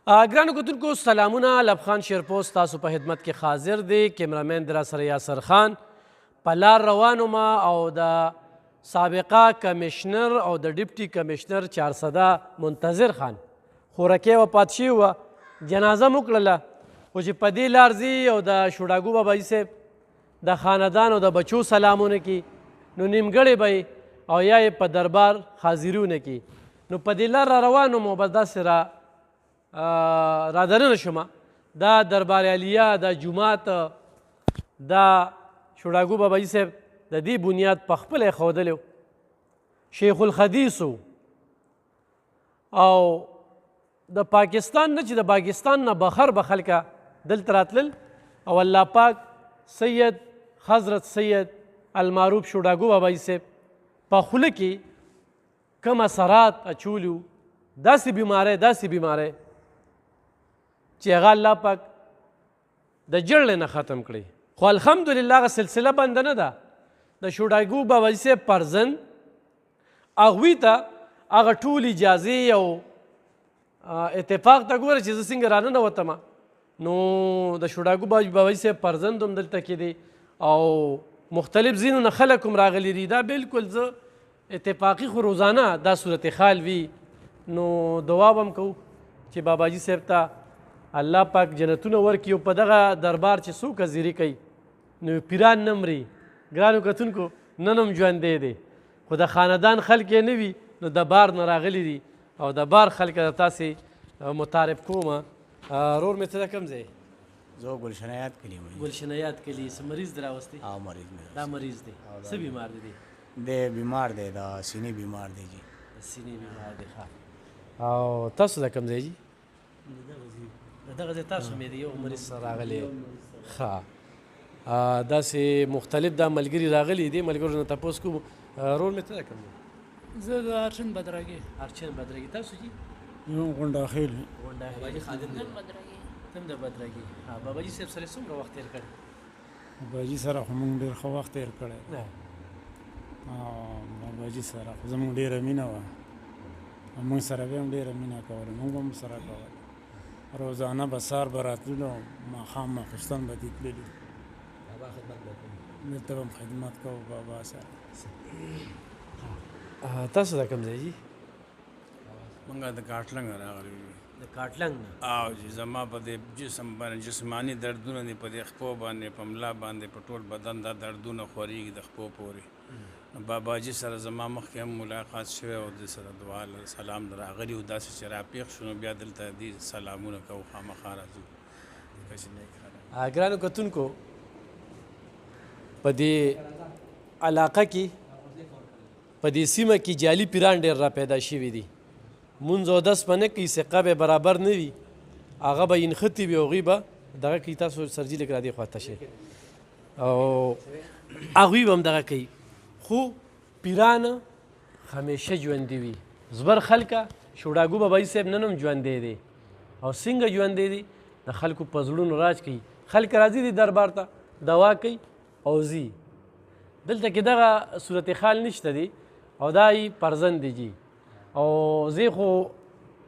ګرانو کتونکو سلامونه. لبخان شیرپوست تاسو په خدمت کې حاضر دی. کیمرامین در سره یاسر خان. په لار روان وم او د سابقه کمیشنر او د ډیپټي کمیشنر چارسده منتظر خان خورکۍ وفات شوي وه. جنازه مو کړله خو چې په دې لار ځي او د شوډاګو باباجي صاحب د خاندان او د بچو سلامونه کوي نو نیمګړی به او یا یې په دربار حاضرونه کوي. نو په دې لار را روان وم او بس داسې را دننه شومه. دا دربار علیه دا جومات دا شوډاګو باباجي صاحب د دې بنیاد په خپله یې ښودلی و. شیخ الحدیث و او د پاکستان نه چې د پاکستان نه بهر به خلکه دلته راتلل او الله پاک سید حضرت سید المعروف شوډاګو باباجي صاحب په خوله کې کوم اثرات اچولي وو، داسې بیماری چې هغه الله پاک د جړلې نه ختم کړي. خو الحمدلله هغه سلسله بنده نه ده. د شوډاګو باباجي صاحب پرزن هغوی ته هغه ټول اجازې او اتفاق ته ګوره چې زه څنګه راننوتم نو د شوډاګو باباجي صاحب پرزند هم دلته کې دی او مختلف ځینو نه خلک هم راغلي دي. دا بلکل زه اتفاقي خو روزانه دا صورتحال وي نو دعا به هم کوو چې باباجي صاحب ته الله پاک جنتونه ورکړي او په دغه دربار چې څوک حاضري کوي نو پیران نه مري. ګرانو کتونکو نن هم ژوندی دی خو د خاندان خلک یې نه وي نو د بار نه راغلي دي او د بار خلک د تاسې متعارف کوم. رور مې ته د کوم ځای؟ زه ګلشنیات کلي یم. ګلشنیات کلي. څه مریض دی راوستی؟ مریض مې دا مریض دی. څه بیمار دی؟ دی بیمار دی، د سینې بیمار دی جی. د سینې بیمار دی. ښه. او تاسو د کوم ځای جي؟ د دغه ځای تاسو مې د یو مریض سره راغلی. ښه. داسې مختلف دا ملګري راغلي دي. ملګرو نه تپوس کوم. رول مې ته د کوم دی؟ زه د ارچن بدرګي. ارچن بدرګي. تاسو جي؟ یو غونډاخیل. غونډاخیل خادم دی. تم د بدرګي. باباجي صاحب سره څومره وخت تېر کړی؟ باباجي سره خو موږ ډېر ښه وخت تېر کړی. باباجي سره خو زموږ ډېره مینه وه. موږ سره به هم ډېره مینه کوله. موږ به هم سره کوله. روزانه به سهار به راتللو او ماښام ماخوستن به دې تللي. دلته به هم خدمت کوو بابا سره. تاسو د کوم ځای جي؟ موږ د کاټلنګ راغلي یو. د کاټلنګ نه؟ او جي زما په دې جسم باندې جسماني دردونه دي، په دې خپو باندې، په ملا باندې، په ټول بدن دا دردونه خورېږي د خپو پورې. باباجي سره زما مخکې هم ملاقات شوی او د سره دعا سلام راغلي و. داسې چې راپېښ شو نو بیا دلته دې سلامونه کوو، خامخا راځو. ګرانو کتونکو په دې علاقه کې په دې سیمه کې جعلي پیران ډېر را پیدا شوي دي. مونځ او دس به نه کوي، ثقه به برابر نه وي، هغه به انښتي وي، هغوی به دغه کوي. تاسو سرجي لږ را دې خوا ته شئ او هغوی به هم دغه کوي. خو پیران همیشه ژوندي وي. زبر خلکه شوډاګو باباجي صاحب نن هم ژوندی دی او څنګه ژوندی دی د خلکو په زړونو راج کوي. خلک راځي دي دربار ته دوا کوي او ځي. دلته کې دغه صورتحال نشته دی او دا یې پرزند دی جي. او زه خو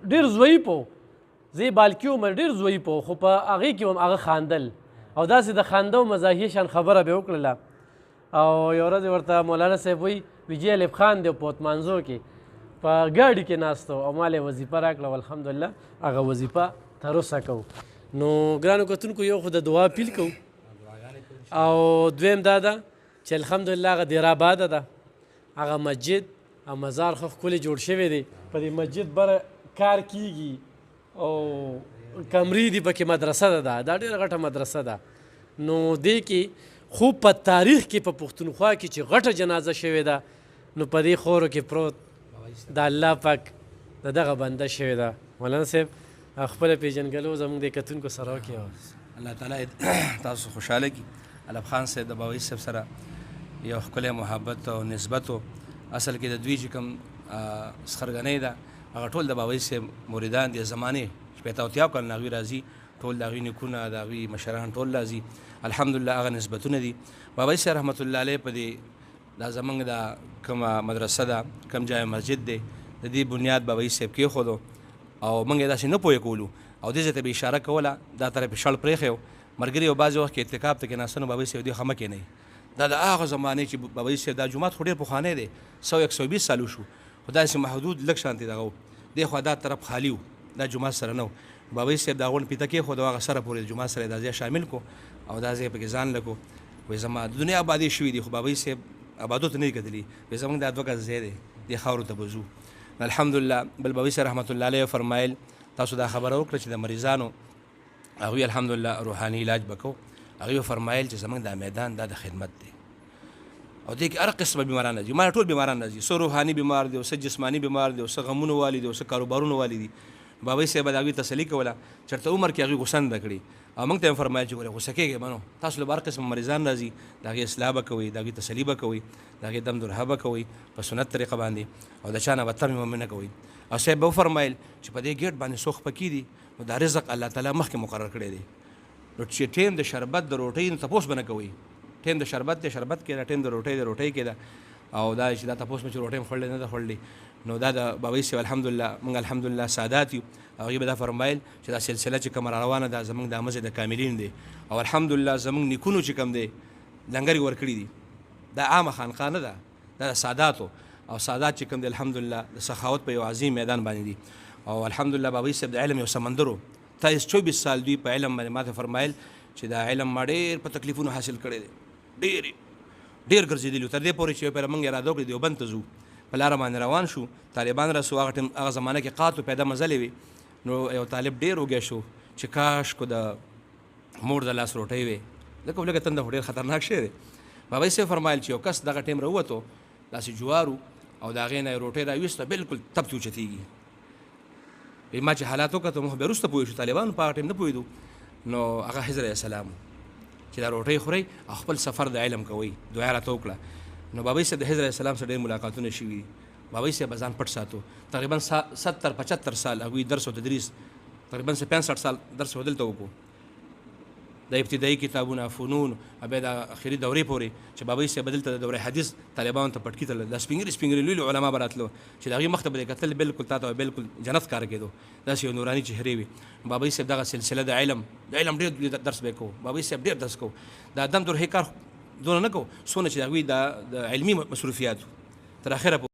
ډېر ضعیف و، زه بالکي وم ډېر ضعیف و، خو په هغې کې هم هغه خاندل او داسې د خانده و مزاحیه شان خبره به وکړله. او یو ورځ ورته مولانا صاحب وایي وجي الف خان دی په اوتمانزو کې په ګاډي کې ناست و او ما له وظیفه راکړه او الحمدلله هغه وظیفه تر اوسه کوو. نو ګرانو کتونکو یو خو د دعا اپیل کوو او دویم دا ده چې الحمدلله هغه دیر آباده ده، هغه مسجد او مزار خو ښکلې جوړ شوی دی. په دې مسجد بره کار کیږي او کمرې دي پکې، مدرسه ده. دا ډېره غټه مدرسه ده. نو دې کې خو په تاریخ کې په پښتونخوا کې چې غټه جنازه شوې ده نو په دې خورو کې پروت د الله پاک د دغه بنده شوې ده. مولانا صاحب خپله پېژنګلو زموږ د کتونکو سره وکړئ. الله تعالی تاسو خوشحاله کړي. الف خان صاحب د باباجي صاحب سره یو ښکلی محبت او نسبت و. اصل کې د دوی چې کوم سخرګنۍ ده هغه ټول د باباجي صاحب مریدان دي. زمانې شپېته اتیا کلونه هغوی راځي، ټول د هغوی نیکونه د هغوی مشران ټول راځي. الحمدلله هغه نسبتونه دي. باباجي صاحب رحمت الله علیه په دې دا زمونږ دا کومه مدرسه ده، کوم جامع مسجد دی، د دې بنیاد باباجي صاحب کېښودو او موږ یې داسې نه پوهې کولو او دې ځای ته به اشاره کوله دا طرف یې شړ پرېښی و ملګري یو بعضې وخت کې اعتکاف ته کېناسته نو بابۍ صاحب دې خمه کېنئ دا د هغه زمانې چې بابۍ صاحب دا جومات خو ډېر پخوانی دی 100-120 سال وشو خو داسې محدود لږ شانتې دغه و دې خوا دا طرف خالي و دا جومات سره نه و بابۍ صاحب دا غونډ پیته کېښود او هغه سره پورې جومات سره یې دا ځای شامل کو او دا ځای پکې ځان لګو وایي زما د دنیا آبادي شوي دي خو بابۍ صاحب آبادو ته نه دي کتلي وایي زموږ دا 2 ګزه ځای دی دې خاورو ته به ځو الحمدلله بل بابۍ صاحب رحمت الله علیه فرمایل تاسو دا خبره وکړه چې د مریضانو هغوی الحمدلله روحاني علاج به کوو هغوی فرمایل چې زموږ دا میدان دا د خدمت دی او دې کې هر قسمه بیماران راځي ما ټول بیماران راځي څه روحاني بیمار دی او څه جسماني بیمار دی او څه غمونو والي دی او څه کاروبارونو والي دي بابۍ صاحب د هغوی تسلي کوله چېرته عمر کې هغوی غوسه نه ده کړې او موږ ته یې فرمایل چې ګورې غوسه کېږئ منو تاسو له به هر قسم مریضان راځي د هغې اصلاح به کوئ د هغوی تسلي به کوئ د هغې دم درها به کوئ په سنت طریقه باندې او د چا نه به تمې ممې نه کوئ او صاحب به وفرمایل چې په دې ګیټ باندې څوک پکې دي نو دا رزق الله تعالی مخکې مقرر کړی دی نو چې ټیم د شربت د روټۍ نو تپوس به نه کوئ ټیم د شربت دی شربت کې ده ټیم د روټۍ د روټۍ کې ده او دا چې دا تپوس مې چې روټۍ م خوړلې نه ده خوړلې نو دا د بابۍ صاحب الحمدلله موږ الحمدلله سادات یو هغوی به دا فرمایل چې دا سلسله چې کومه روانه ده زموږ دا مزد د کاملین دی او الحمدلله زموږ نیکونو چې کوم دی لنګر یې ورکړي دي دا عامه خانقاه نه ده دا د ساداتو او سادات چې کوم دی الحمدلله د سخاوت په یو عظیم میدان باندې دي او الحمدلله بابۍ صاحب د علم یو سمندر و 24 سال دوی په علم باندې ماته فرمایل چې دا علم ما ډېر په تکلیفونو حاصل کړی دی ډېر ګرځېدلي تر دې پورې چې پهله موږ اراده وکړې دیوبند ته ځو په لاره باندې روان شو طالبان راسو هغه زمانه کې قاتو پیدا مزلې وي نو یو طالب ډېر وږی شو چې کاش کو د مور د لاس روټۍ وې ځکه لږه تنده خو ډېر خطرناک شی دی بابۍ صاحب فرمایل چې یو کس دغه ټیم راووتو داسې جوارو او د هغې نه یې روټۍ راویسته بلکل تب ته اوچتېږي ما چې حالات وکړه موږ بیا وروسته پوه شو طالبانو په هغه ټیم نه پوهېدو نو هغه حضر علیه السلام چې دا روټۍ خورئ او خپل سفر د علم کوئ دعا راته وکړه نو بابۍ صاحب د حضر علیه السلام سره ډېر ملاقاتونه شوي دي بابۍ صاحب به ځان پټ ساتو تقریبا 70-75 سال هغوی درس او تدریس تقریبا 65 سال درس دلته وکړو د ابتدایي کتابونه فنون بیا د اخري دورې پورې چې بابۍ صاحب دلته د دورې حدیث طالبانو ته پټ کېدل د سپین ږیري لوی علما به راتلو چې د هغوی مخ ته به یې کتل بلکل تا ته بلکل جنت ښکاره کېدو داسې یو نوراني چهرې وي بابۍ صاحب دغه سلسله د علم ډېر درس به یې کوو بابۍ صاحب ډېر درس کوو د دم درهې کار دونه نه کوو څونه چې د هغوی د علمي مصروفیاتو تر اخره